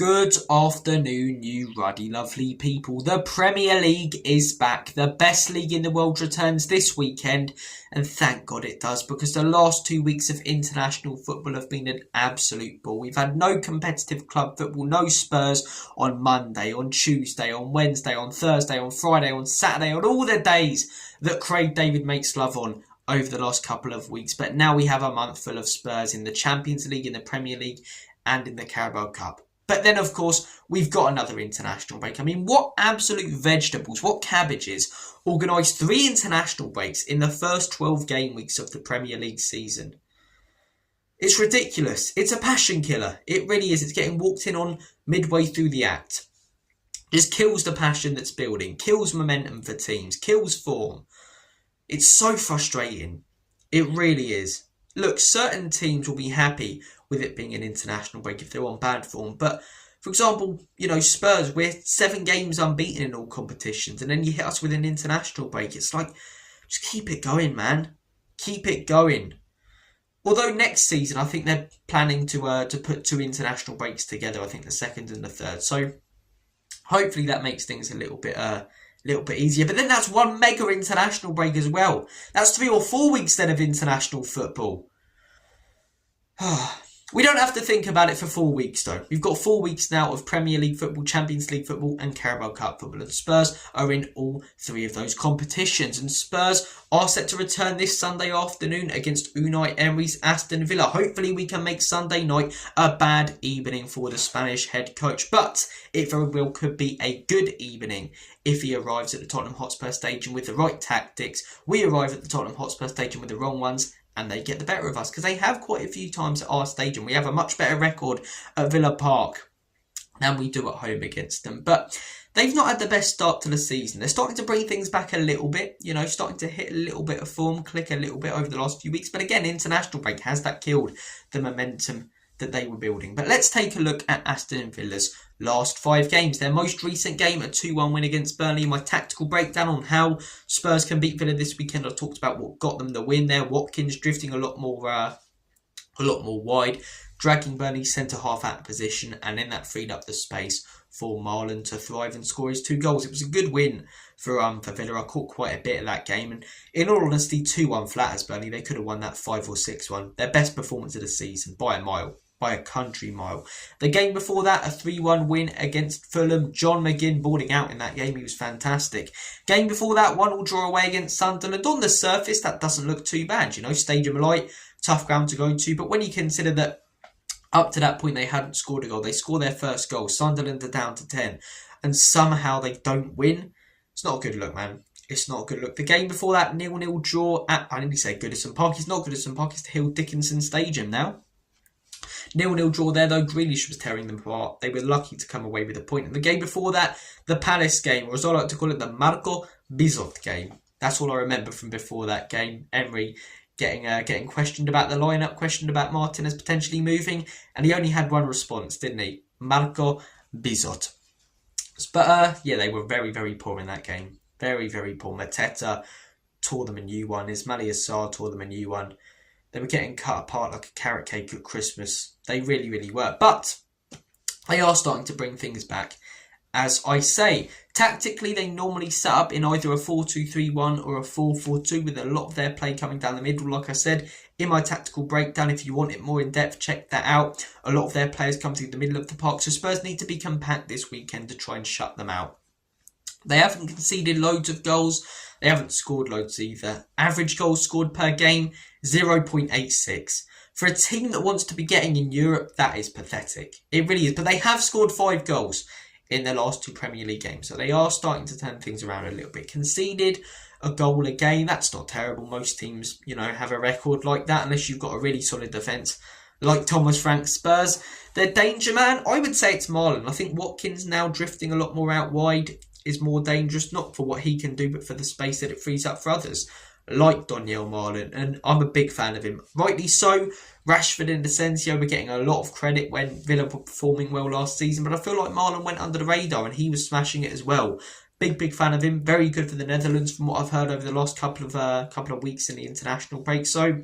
Good afternoon, you ruddy lovely people. The Premier League is back. The best league in the world returns this weekend, and thank God it does, because the last 2 weeks of international football have been an absolute ball. We've had no competitive club football, no Spurs on Monday, on Tuesday, on Wednesday, on Thursday, on Friday, on Saturday, on all the days that Craig David makes love on over the last couple of weeks. But now we have a month full of Spurs in the Champions League, in the Premier League, and in the Carabao Cup. But then, of course, we've got another international break. I mean, what absolute vegetables, what cabbages organised 3 international breaks in the first 12 game weeks of the Premier League season? It's ridiculous. It's a passion killer. It really is. It's getting walked in on midway through the act. Just kills the passion that's building, kills momentum for teams, kills form. It's so frustrating. It really is. Look, certain teams will be happy with it being an international break if they're on bad form. But, for example, Spurs, we're 7 games unbeaten in all competitions. And then you hit us with an international break. It's like, just keep it going, man. Keep it going. Although next season, I think they're planning to put 2 international breaks together. I think the second and the third. So, hopefully that makes things a little bit easier. But then that's 1 mega international break as well. That's 3 or 4 weeks then of international football. We don't have to think about it for 4 weeks though. We've got 4 weeks now of Premier League football, Champions League football and Carabao Cup football. And Spurs are in all 3 of those competitions. And Spurs are set to return this Sunday afternoon against Unai Emery's Aston Villa. Hopefully we can make Sunday night a bad evening for the Spanish head coach. But it very well could be a good evening if he arrives at the Tottenham Hotspur Stadium with the right tactics. We arrive at the Tottenham Hotspur Stadium with the wrong ones, and they get the better of us, because they have quite a few times at our stadium. We have a much better record at Villa Park than we do at home against them. But they've not had the best start to the season. They're starting to bring things back a little bit, starting to hit a little bit of form, click a little bit over the last few weeks. But again, international break, has that killed the momentum that they were building? But let's take a look at Aston Villa's last 5 games. Their most recent game, a 2-1 win against Burnley. My tactical breakdown on how Spurs can beat Villa this weekend. I talked about what got them the win there. Watkins drifting a lot more wide, dragging Burnley's centre half out of position, and then that freed up the space for Marlon to thrive and score his 2 goals. It was a good win for Villa. I caught quite a bit of that game, and in all honesty, 2-1 flat as Burnley. They could have won that 5 or 6-1. Their best performance of the season by a mile. By a country mile. The game before that, a 3-1 win against Fulham. John McGinn boarding out in that game. He was fantastic. Game before that, 1-1 draw away against Sunderland. On the surface, that doesn't look too bad. Stadium light, tough ground to go to. But when you consider that up to that point they hadn't scored a goal, they score their first goal. Sunderland are down to 10. And somehow they don't win. It's not a good look, man. It's not a good look. The game before that, 0-0 draw at, I nearly say Goodison Park. It's not Goodison Park, it's the Hill Dickinson Stadium now. 0-0 draw there though. Grealish was tearing them apart. They were lucky to come away with a point. And the game before that, the Palace game, or as I like to call it, the Marco Bizot game. That's all I remember from before that game. Emery getting questioned about the lineup, questioned about Martinez potentially moving, and he only had one response, didn't he? Marco Bizot. But yeah, they were very, very poor in that game. Very, very poor. Mateta tore them a new one. Ismail Assar tore them a new one. They were getting cut apart like a carrot cake at Christmas. They really, really were. But they are starting to bring things back. As I say, tactically they normally set up in either a 4-2-3-1 or a 4-4-2 with a lot of their play coming down the middle. Like I said, in my tactical breakdown, if you want it more in depth, check that out. A lot of their players come through the middle of the park. So Spurs need to be compact this weekend to try and shut them out. They haven't conceded loads of goals. They haven't scored loads either. Average goals scored per game, 0.86. For a team that wants to be getting in Europe, that is pathetic. It really is. But they have scored 5 goals in their last 2 Premier League games. So they are starting to turn things around a little bit. Conceded a goal a game. That's not terrible. Most teams, have a record like that unless you've got a really solid defence like Thomas Frank's Spurs. Their danger man, I would say it's Marlon. I think Watkins now drifting a lot more out wide is more dangerous, not for what he can do, but for the space that it frees up for others, like Daniel Marlon, and I'm a big fan of him. Rightly so. Rashford and Asensio were getting a lot of credit when Villa were performing well last season, but I feel like Marlon went under the radar and he was smashing it as well. Big fan of him. Very good for the Netherlands from what I've heard over the last couple of weeks in the international break. So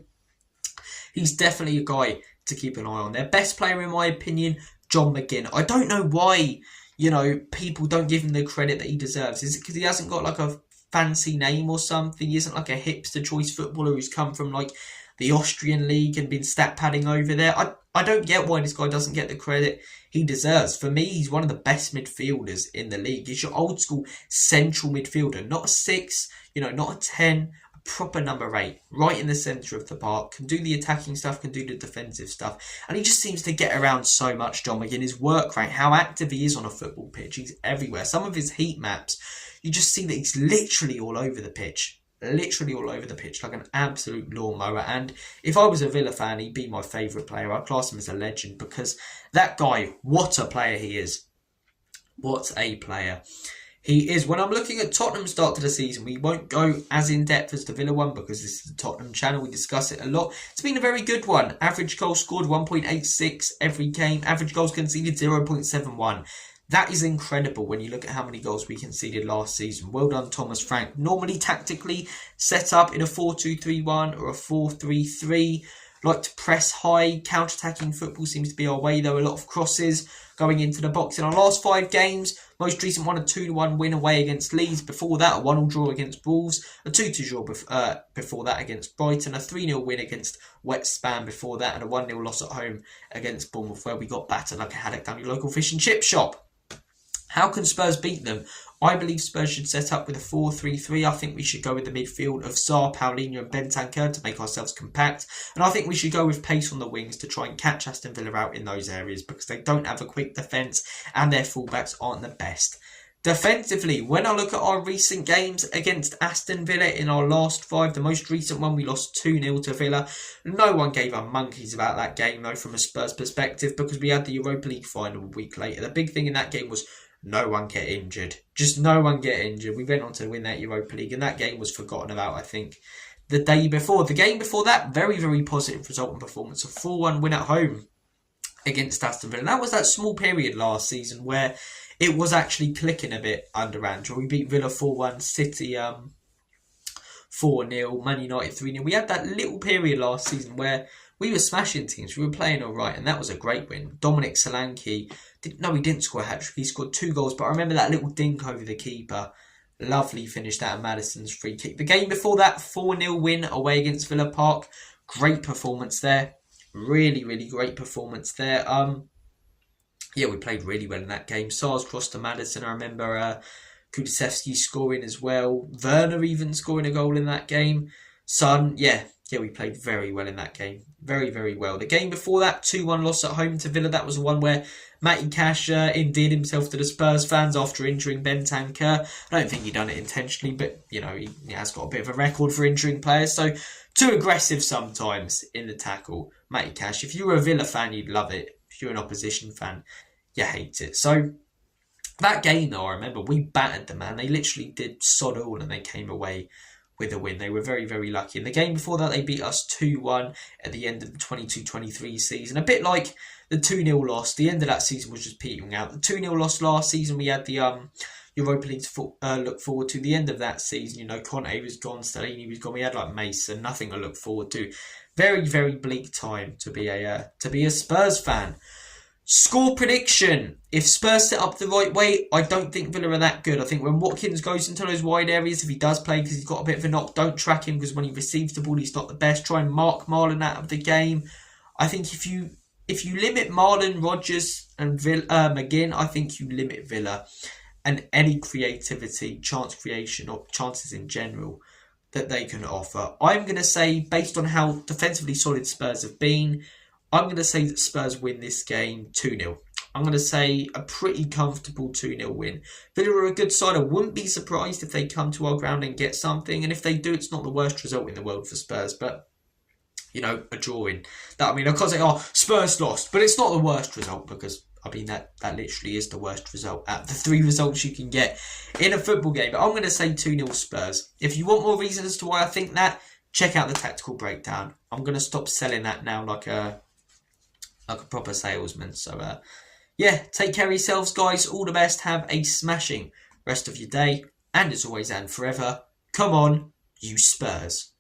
he's definitely a guy to keep an eye on. Their best player, in my opinion, John McGinn. I don't know why, people don't give him the credit that he deserves. Is it because he hasn't got like a fancy name or something? He isn't like a hipster choice footballer who's come from like the Austrian league and been stat padding over there. I don't get why this guy doesn't get the credit he deserves. For me, he's one of the best midfielders in the league. He's your old school central midfielder, not a 6, not a 10, a proper number 8, right in the centre of the park, can do the attacking stuff, can do the defensive stuff, and he just seems to get around so much, John McGinn. His work rate, how active he is on a football pitch, he's everywhere. Some of his heat maps, you just see that he's literally all over the pitch. Literally all over the pitch, like an absolute lawnmower. And if I was a Villa fan, he'd be my favourite player. I'd class him as a legend, because that guy, what a player he is. What a player he is. When I'm looking at Tottenham's start to the season, we won't go as in-depth as the Villa one, because this is the Tottenham channel. We discuss it a lot. It's been a very good one. Average goals scored 1.86 every game. Average goals conceded 0.71. That is incredible when you look at how many goals we conceded last season. Well done, Thomas Frank. Normally tactically set up in a 4-2-3-1 or a 4-3-3. Like to press high. Counter-attacking football seems to be our way, though. A lot of crosses going into the box. In our last 5 games, most recent one, a 2-1 win away against Leeds. Before that, a 1-1 draw against Wolves. A 2-2 draw before that against Brighton. A 3-0 win against West Ham before that. And a 1-0 loss at home against Bournemouth, where we got battered like a haddock down your local fish and chip shop. How can Spurs beat them? I believe Spurs should set up with a 4-3-3. I think we should go with the midfield of Sarr, Paulinho and Bentancur to make ourselves compact. And I think we should go with pace on the wings to try and catch Aston Villa out in those areas, because they don't have a quick defence and their fullbacks aren't the best. Defensively, when I look at our recent games against Aston Villa in our last 5, the most recent one we lost 2-0 to Villa. No one gave a monkeys about that game though from a Spurs perspective, because we had the Europa League final a week later. The big thing in that game was no one get injured. Just no one get injured. We went on to win that Europa League, and that game was forgotten about, I think, the day before. The game before that, very, very positive result and performance. A 4-1 win at home against Aston Villa. And that was that small period last season where it was actually clicking a bit under Andrew. We beat Villa 4-1, City 4-0, Man United 3-0. We had that little period last season where we were smashing teams. We were playing all right, and that was a great win. Dominic Solanke, he didn't score a hat-trick. He scored 2 goals, but I remember that little dink over the keeper. Lovely finish that at Maddison's free kick. The game before that, 4-0 win away against Villa Park. Great performance there. Really, really great performance there. We played really well in that game. Sarr's cross to Maddison. I remember Kulusevski scoring as well. Werner even scoring a goal in that game. Son, we played very well in that game. Very, very well. The game before that, 2-1 loss at home to Villa. That was the one where Matty Cash endeared himself to the Spurs fans after injuring Bentancur. I don't think he done it intentionally, but, he has got a bit of a record for injuring players. So, too aggressive sometimes in the tackle. Matty Cash, if you were a Villa fan, you'd love it. If you're an opposition fan, you hate it. So, that game, though, I remember, we battered them, man. They literally did sod all, and they came away with a win. They were very, very lucky. In the game before that, they beat us 2-1 at the end of the 22-23 season. A bit like the 2-0 loss. The end of that season was just petering out. The 2-0 loss last season, we had the Europa League to look forward to. The end of that season, Conte was gone, Stellini was gone. We had like Mason, nothing to look forward to. Very, very bleak time to be a Spurs fan. Score prediction. If Spurs set up the right way, I don't think Villa are that good. I think when Watkins goes into those wide areas, if he does play because he's got a bit of a knock, don't track him, because when he receives the ball, he's not the best. Try and mark Marlon out of the game. I think if you limit Marlon, Rodgers and McGinn, I think you limit Villa and any creativity, chance creation or chances in general that they can offer. I'm going to say, based on how defensively solid Spurs have been, I'm going to say that Spurs win this game 2-0. I'm going to say a pretty comfortable 2-0 win. Villa are a good side. I wouldn't be surprised if they come to our ground and get something. And if they do, it's not the worst result in the world for Spurs. But, a drawing. I can't say, Spurs lost. But it's not the worst result, because, that literally is the worst result at the 3 results you can get in a football game. But I'm going to say 2-0 Spurs. If you want more reasons as to why I think that, check out the tactical breakdown. I'm going to stop selling that now like a proper salesman. So, take care of yourselves, guys. All the best. Have a smashing rest of your day. And as always and forever, come on, you Spurs.